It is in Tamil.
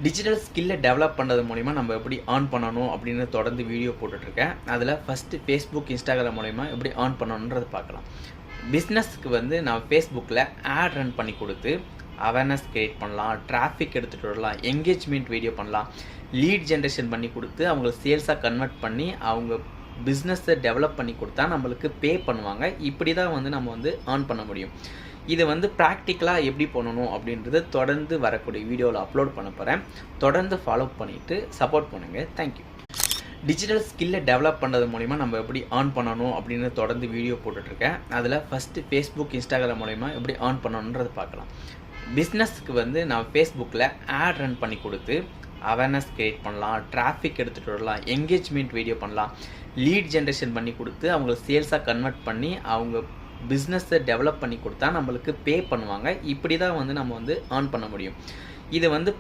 டிஜிட்டல் ஸ்கில்லை டெவலப் பண்ணுறது மூலிமா நம்ம எப்படி ஏர்ன் பண்ணணும் அப்படின்னு தொடர்ந்து வீடியோ போட்டுட்ருக்கேன். அதில் ஃபஸ்ட்டு ஃபேஸ்புக், இன்ஸ்டாகிராம் மூலிமா எப்படி ஏர்ன் பண்ணணுன்றது பார்க்கலாம். பிஸ்னஸ்க்கு வந்து நான் ஃபேஸ்புக்கில் ஆட் ரன் பண்ணி கொடுத்து அவேர்னஸ் க்ரியேட் பண்ணலாம், டிராஃபிக் எடுத்துகிட்டு வரலாம், என்கேஜ்மெண்ட் வீடியோ பண்ணலாம், லீட் ஜென்ரேஷன் பண்ணி கொடுத்து அவங்கள சேல்ஸாக கன்வெர்ட் பண்ணி அவங்க பிஸ்னஸை டெவலப் பண்ணி கொடுத்தா நம்மளுக்கு பே பண்ணுவாங்க. இப்படி தான் வந்து நம்ம வந்து ஏர்ன் பண்ண முடியும். இது வந்து ப்ராக்டிக்கலாக எப்படி பண்ணணும் அப்படின்றது தொடர்ந்து வரக்கூடிய வீடியோவில் அப்லோட் பண்ண போகிறேன். தொடர்ந்து ஃபாலோ பண்ணிவிட்டு சப்போர்ட் பண்ணுங்கள். தேங்க்யூ. டிஜிட்டல் ஸ்கில்லை டெவலப் பண்ணுறது மூலிமா நம்ம எப்படி ஏர்ன் பண்ணணும் அப்படின்னு தொடர்ந்து வீடியோ போட்டுட்ருக்கேன். அதில் ஃபஸ்ட்டு ஃபேஸ்புக், இன்ஸ்டாகிராம் மூலிமா எப்படி ஏர்ன் பண்ணணுன்றது பார்க்கலாம். பிஸ்னஸ்க்கு வந்து நான் ஃபேஸ்புக்கில் ஆட் ரன் பண்ணி கொடுத்து அவேர்னஸ் க்ரியேட் பண்ணலாம், டிராஃபிக் எடுத்துகிட்டு வரலாம், என்கேஜ்மெண்ட் வீடியோ பண்ணலாம், லீட் ஜென்ரேஷன் பண்ணி கொடுத்து அவங்கள சேல்ஸாக கன்வெர்ட் பண்ணி அவங்க பிஸ்னஸை டெவலப் பண்ணி கொடுத்தா நம்மளுக்கு பே பண்ணுவாங்க. இப்படி தான் வந்து நம்ம வந்து ஏர்ன் பண்ண முடியும். இது வந்து